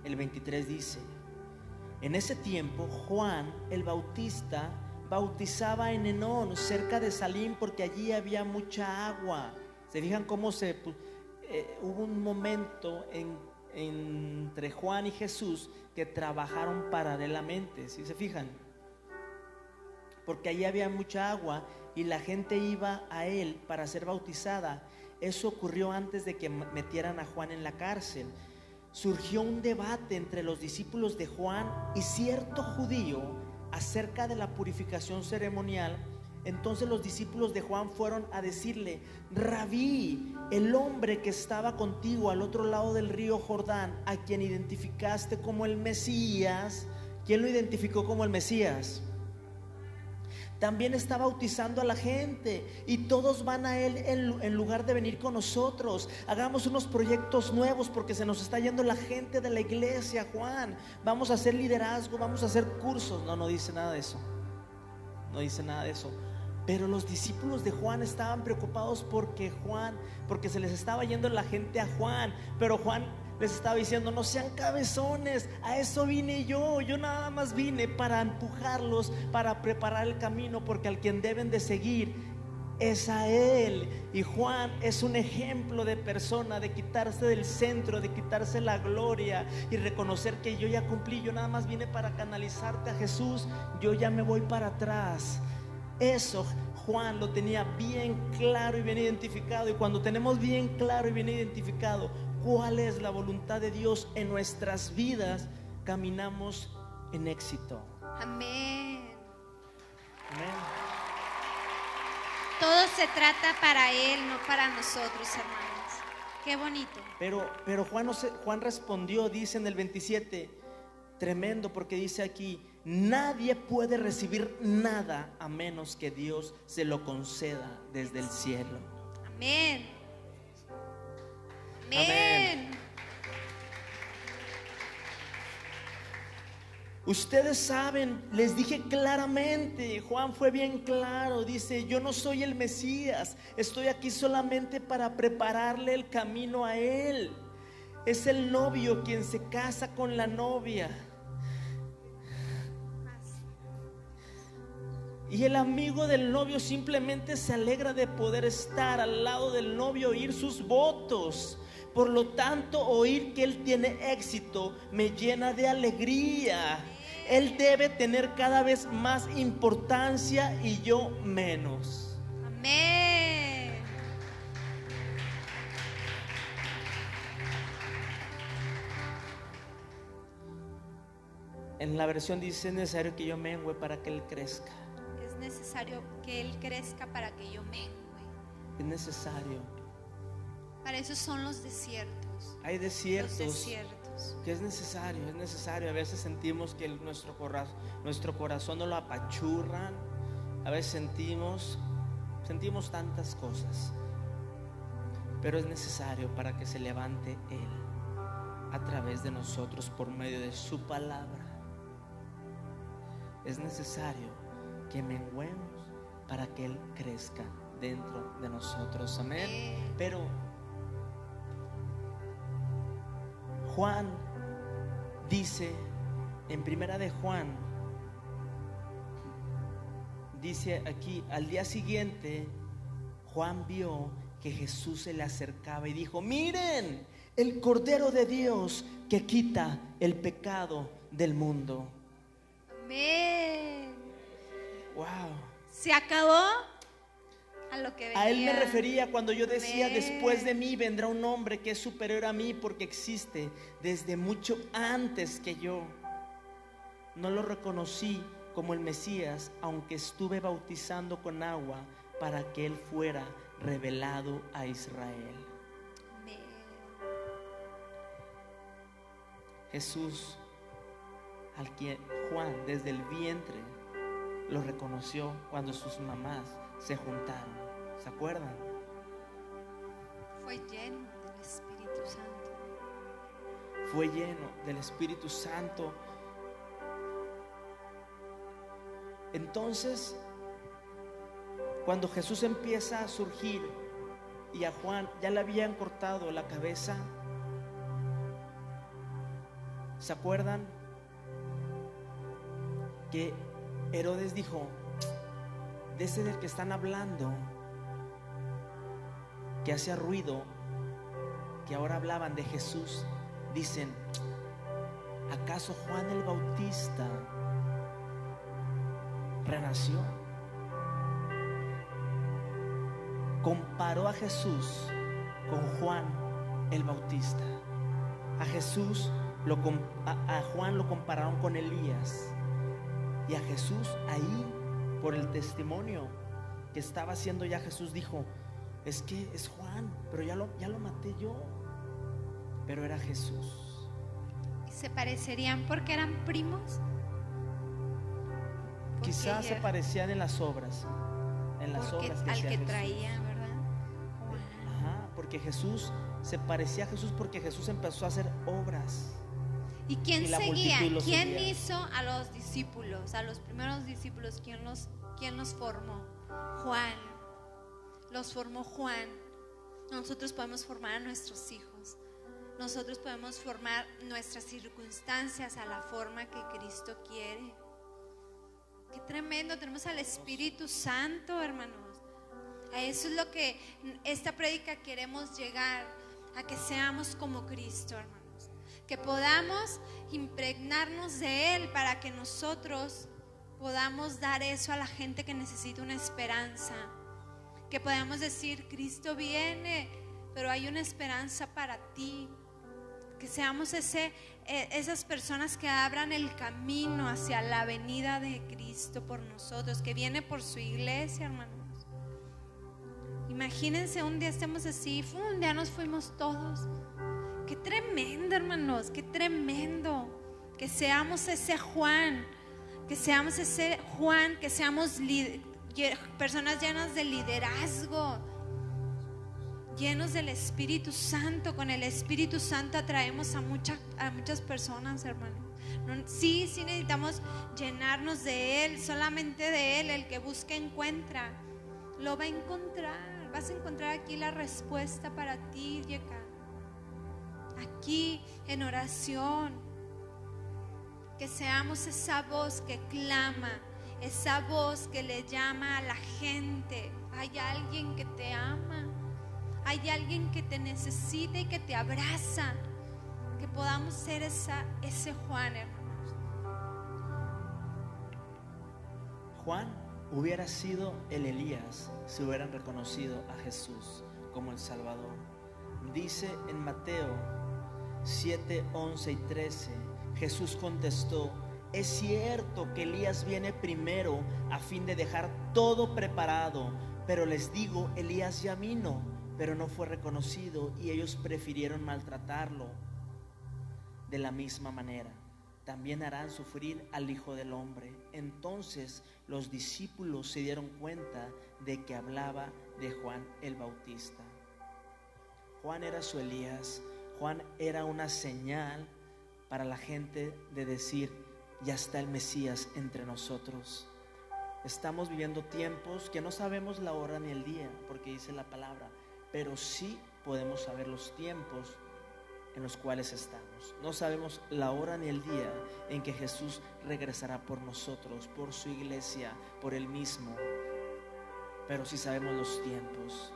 El 23 dice: en ese tiempo Juan el Bautista bautizaba en Enón, cerca de Salim, porque allí había mucha agua. ¿Se fijan cómo hubo un momento entre Juan y Jesús que trabajaron paralelamente? ¿Sí se fijan? Porque allí había mucha agua y la gente iba a él para ser bautizada. Eso ocurrió antes de que metieran a Juan en la cárcel. Surgió un debate entre los discípulos de Juan y cierto judío acerca de la purificación ceremonial. Entonces los discípulos de Juan fueron a decirle: Rabí, el hombre que estaba contigo al otro lado del río Jordán, a quien identificaste como el Mesías. ¿Quién lo identificó como el Mesías? También está bautizando a la gente y todos van a él en lugar de venir con nosotros. Hagamos unos proyectos nuevos porque se nos está yendo la gente de la iglesia, Juan. Vamos a hacer liderazgo, vamos a hacer cursos. No dice nada de eso. No dice nada de eso. Pero los discípulos de Juan estaban preocupados porque se les estaba yendo la gente a Juan. Pero Juan les estaba diciendo: no sean cabezones, a eso vine yo nada más vine para empujarlos, para preparar el camino, porque al quien deben de seguir es a él. Y Juan es un ejemplo de persona, de quitarse del centro, de quitarse la gloria y reconocer que yo ya cumplí, yo nada más vine para canalizarte a Jesús, yo ya me voy para atrás. Eso Juan lo tenía bien claro y bien identificado. Y cuando tenemos bien claro y bien identificado cuál es la voluntad de Dios en nuestras vidas, caminamos en éxito. Amén. Amén. Todo se trata para Él, no para nosotros, hermanos. Qué bonito. Pero Juan respondió, dice en el 27, tremendo, porque dice aquí: nadie puede recibir nada a menos que Dios se lo conceda desde el cielo. Amén. Amén. Amén. Ustedes saben, les dije claramente, Juan fue bien claro, dice: yo no soy el Mesías, estoy aquí solamente para prepararle el camino a él. Es el novio quien se casa con la novia. Y el amigo del novio simplemente se alegra de poder estar al lado del novio, oír sus votos. Por lo tanto, oír que él tiene éxito me llena de alegría. Él debe tener cada vez más importancia y yo menos. Amén. En la versión dice: es necesario que yo mengüe para que él crezca. Es necesario que Él crezca para que yo mengue. Es necesario. Para eso son los desiertos. Hay desiertos Los desiertos. que es necesario. A veces sentimos que nuestro corazón nos lo apachurran, a veces sentimos tantas cosas, pero es necesario para que se levante Él a través de nosotros por medio de su palabra. Es necesario que menguemos para que Él crezca dentro de nosotros. Amén. Pero Juan dice en Primera de Juan, dice aquí: al día siguiente Juan vio que Jesús se le acercaba y dijo: miren, el Cordero de Dios que quita el pecado del mundo. Amén. Wow. Se acabó a lo que venía. A Él me refería cuando yo decía: Amén. después de mí vendrá un hombre que es superior a mí, porque existe desde mucho antes que yo. No lo reconocí como el Mesías, aunque estuve bautizando con agua para que Él fuera revelado a Israel. Amén. Jesús, al que Juan desde el vientre lo reconoció cuando sus mamás se juntaron. ¿Se acuerdan? Fue lleno del Espíritu Santo. Fue lleno del Espíritu Santo. Entonces, cuando Jesús empieza a surgir y a Juan ya le habían cortado la cabeza, ¿se acuerdan? Que Herodes dijo: de ese del que están hablando, que hacía ruido, que ahora hablaban de Jesús, dicen: ¿acaso Juan el Bautista renació? Comparó a Jesús con Juan el Bautista. A Juan lo compararon con Elías, y a Jesús ahí, por el testimonio que estaba haciendo ya, Jesús dijo: es que es Juan, pero ya lo maté yo. Pero era Jesús. ¿Y se parecerían porque eran primos? Porque Quizás se parecían en las obras, obras que al hacía que Jesús. traía, ¿verdad? Ajá, porque Jesús se parecía a Jesús porque Jesús empezó a hacer obras. ¿Y quién Y la seguía? multitud lo ¿Quién seguía. hizo a los discípulos, a los primeros discípulos? ¿Quién los formó? Juan. Los formó Juan. Nosotros podemos formar a nuestros hijos. Nosotros podemos formar nuestras circunstancias a la forma que Cristo quiere. Qué tremendo, tenemos al Espíritu Santo, hermanos. A eso es lo que esta prédica queremos llegar, a que seamos como Cristo, hermanos. Que podamos impregnarnos de Él para que nosotros podamos dar eso a la gente que necesita una esperanza. Que podamos decir: Cristo viene, pero hay una esperanza para ti. Que seamos esas personas que abran el camino hacia la venida de Cristo por nosotros, que viene por su iglesia, hermanos. Imagínense un día estemos así, un día nos fuimos todos. Qué tremendo, hermanos, qué tremendo. Que seamos ese Juan, que seamos personas llenas de liderazgo, llenos del Espíritu Santo. Con el Espíritu Santo atraemos a muchas personas, hermanos. Sí necesitamos llenarnos de Él, solamente de Él. El que busca encuentra, lo va a encontrar. Vas a encontrar aquí la respuesta para ti, Yeka. Aquí en oración. Que seamos esa voz que clama, esa voz que le llama a la gente. Hay alguien que te ama, hay alguien que te necesita y que te abraza. Que podamos ser ese Juan, hermanos. Juan hubiera sido el Elías si hubieran reconocido a Jesús como el Salvador. Dice en Mateo 7, 11 y 13: Jesús contestó: es cierto que Elías viene primero a fin de dejar todo preparado, pero les digo, Elías ya vino, pero no fue reconocido y ellos prefirieron maltratarlo. de la misma manera también harán sufrir al Hijo del Hombre. Entonces los discípulos se dieron cuenta de que hablaba de Juan el Bautista. Juan era su Elías. Juan era una señal para la gente de decir: ya está el Mesías entre nosotros. Estamos viviendo tiempos que no sabemos la hora ni el día, porque dice la palabra, pero sí podemos saber los tiempos en los cuales estamos. No sabemos la hora ni el día en que Jesús regresará por nosotros, por su iglesia, por él mismo, pero sí sabemos los tiempos.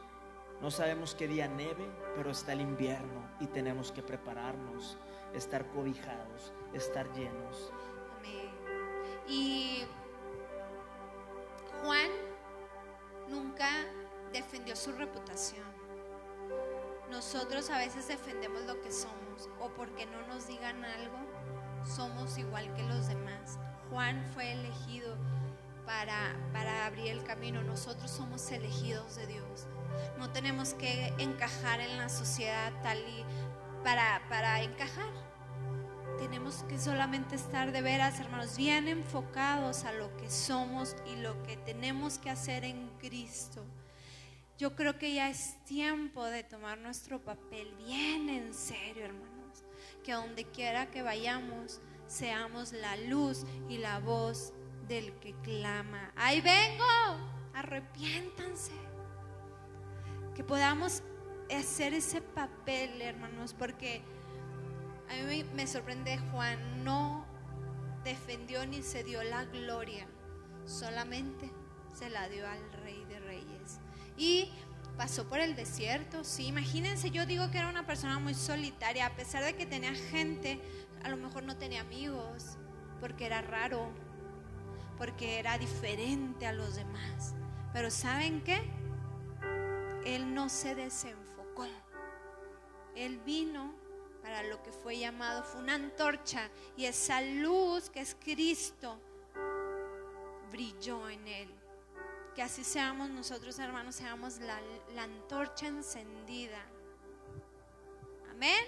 No sabemos qué día neve, pero está el invierno y tenemos que prepararnos, estar cobijados, estar llenos. Amén. Y Juan nunca defendió su reputación. Nosotros a veces defendemos lo que somos, o porque no nos digan algo, somos igual que los demás. Juan fue elegido para abrir el camino. Nosotros somos elegidos de Dios. No tenemos que encajar en la sociedad tal y para encajar. Tenemos que solamente estar de veras, hermanos, bien enfocados a lo que somos y lo que tenemos que hacer en Cristo. Yo creo que ya es tiempo de tomar nuestro papel bien en serio, hermanos. Que a donde quiera que vayamos, seamos la luz y la voz del que clama: ¡ahí vengo! Arrepiéntanse. Que podamos hacer ese papel, hermanos, porque a mí me sorprende. Juan no defendió ni se dio la gloria, solamente se la dio al Rey de Reyes. Y pasó por el desierto. Sí, imagínense, yo digo que era una persona muy solitaria. A pesar de que tenía gente, a lo mejor no tenía amigos, porque era raro, porque era diferente a los demás. Pero ¿saben qué? Él no se desenfocó. Él vino para lo que fue llamado, fue una antorcha, y esa luz que es Cristo brilló en él. Que así seamos nosotros, hermanos, seamos la antorcha encendida. Amén.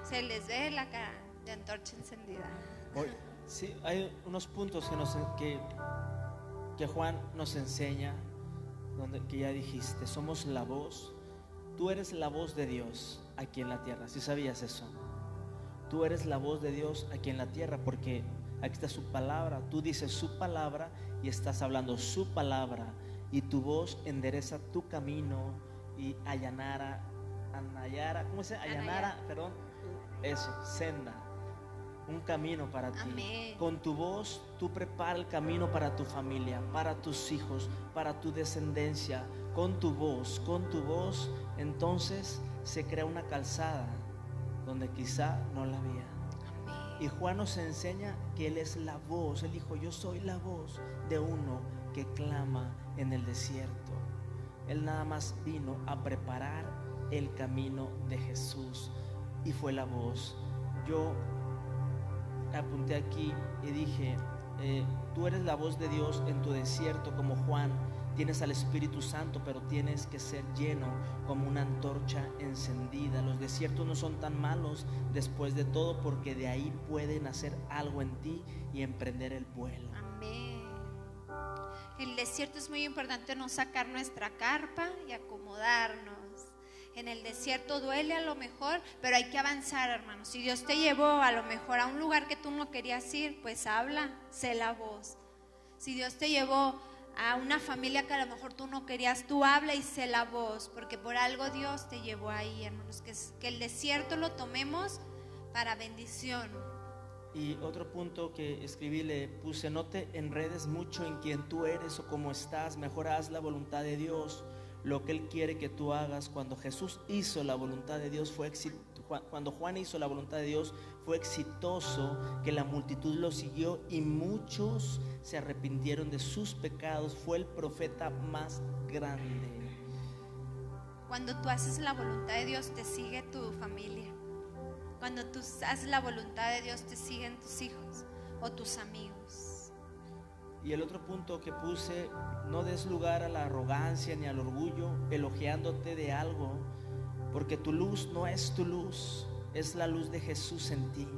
Se les ve la cara de antorcha encendida. Sí, hay unos puntos que Juan nos enseña, que ya dijiste, somos la voz. Tú eres la voz de Dios aquí en la tierra. ¿Sí sabías eso? Tú eres la voz de Dios aquí en la tierra, porque aquí está su palabra. Tú dices su palabra y estás hablando su palabra, y tu voz endereza tu camino y allanara, senda, un camino para ti. Amén. Con tu voz tú prepara el camino para tu familia, para tus hijos, para tu descendencia. Con tu voz entonces se crea una calzada donde quizá no la había. Y Juan nos enseña que Él es la voz. Él dijo: yo soy la voz de uno que clama en el desierto. Él nada más vino a preparar el camino de Jesús y fue la voz. Yo apunté aquí y dije: tú eres la voz de Dios en tu desierto como Juan. Tienes al Espíritu Santo, pero tienes que ser lleno como una antorcha encendida. Los desiertos no son tan malos después de todo, porque de ahí pueden hacer algo en ti y emprender el vuelo. Amén. El desierto es muy importante, no sacar nuestra carpa y acomodarnos. En el desierto duele a lo mejor, pero hay que avanzar, hermanos. Si Dios te llevó a lo mejor a un lugar que tú no querías ir, pues habla, sé la voz. Si Dios te llevó a una familia que a lo mejor tú no querías, tú habla y sé la voz, porque por algo Dios te llevó ahí, hermanos. Que el desierto lo tomemos para bendición. Y otro punto que escribí, le puse: no te enredes mucho en quién tú eres o cómo estás, mejor haz la voluntad de Dios, lo que Él quiere que tú hagas. Cuando Jesús hizo la voluntad de Dios cuando Juan hizo la voluntad de Dios, fue exitoso, que la multitud lo siguió y muchos se arrepintieron de sus pecados. Fue el profeta más grande. Cuando tú haces la voluntad de Dios, te sigue tu familia. Cuando tú haces la voluntad de Dios, te siguen tus hijos o tus amigos. Y el otro punto que puse: no des lugar a la arrogancia ni al orgullo, elogiándote de algo, porque tu luz no es tu luz. es la luz de Jesús en ti.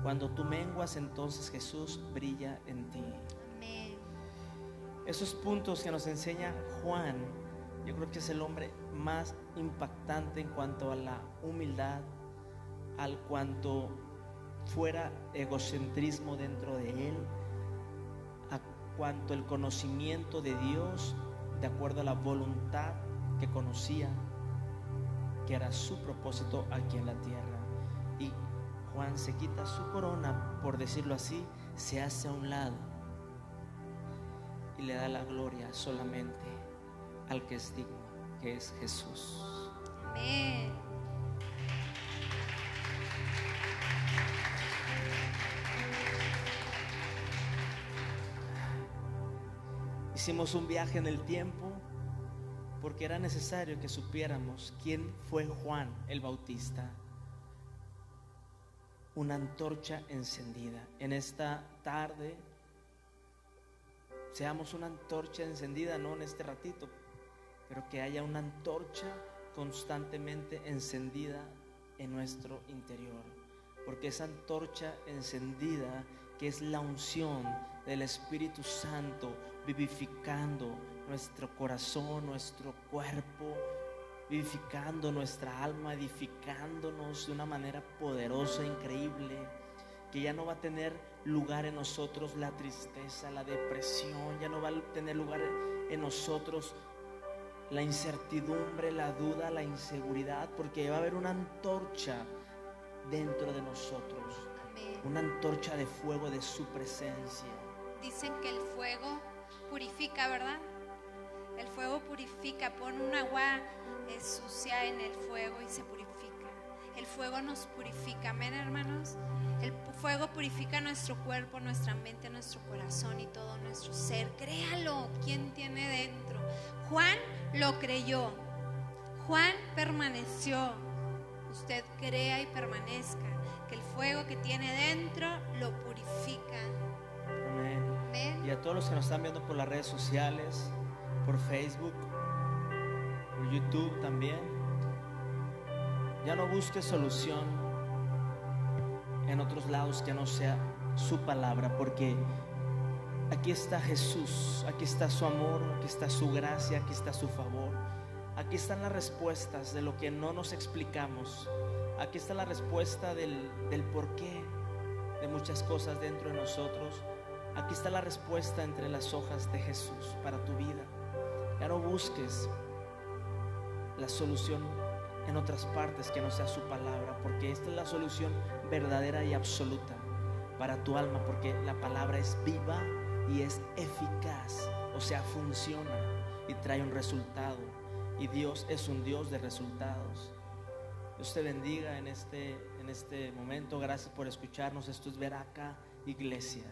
Cuando tú menguas, entonces Jesús brilla en ti. Amén. Esos puntos que nos enseña Juan, yo creo que es el hombre más impactante en cuanto a la humildad, al cuanto fuera egocentrismo dentro de él, a cuanto el conocimiento de Dios de acuerdo a la voluntad que conocía, que era su propósito aquí en la tierra. Y Juan se quita su corona, por decirlo así, se hace a un lado y le da la gloria solamente al que es digno, que es Jesús. Amén. Hicimos un viaje en el tiempo porque era necesario que supiéramos quién fue Juan el Bautista. Una antorcha encendida. En esta tarde seamos una antorcha encendida, no en este ratito, pero que haya una antorcha constantemente encendida en nuestro interior, porque esa antorcha encendida, que es la unción del Espíritu Santo vivificando nuestro corazón, nuestro cuerpo, vivificando nuestra alma, edificándonos de una manera poderosa, increíble, que ya no va a tener lugar en nosotros la tristeza, la depresión, ya no va a tener lugar en nosotros la incertidumbre, la duda, la inseguridad, porque va a haber una antorcha dentro de nosotros. Amén. Una antorcha de fuego de su presencia. Dicen que el fuego purifica, ¿verdad? El fuego purifica. Pon un agua sucia en el fuego y se purifica. El fuego nos purifica, amén, hermanos. El fuego purifica nuestro cuerpo, nuestra mente, nuestro corazón y todo nuestro ser. Créalo, ¿quién tiene dentro? Juan lo creyó. Juan permaneció. Usted crea y permanezca, que el fuego que tiene dentro lo purifica. Amén. Amén. Y a todos los que nos están viendo por las redes sociales, por Facebook, por YouTube también, ya no busques solución en otros lados que no sea su palabra, porque aquí está Jesús, aquí está su amor, aquí está su gracia, aquí está su favor. Aquí están las respuestas de lo que no nos explicamos. Aquí está la respuesta del porqué de muchas cosas dentro de nosotros. Aquí está la respuesta entre las hojas de Jesús para tu vida. Ya no busques la solución en otras partes que no sea su palabra, porque esta es la solución verdadera y absoluta para tu alma, porque la palabra es viva y es eficaz, o sea, funciona y trae un resultado. Y Dios es un Dios de resultados. Dios te bendiga en este momento. Gracias por escucharnos. Esto es Veraca Iglesia.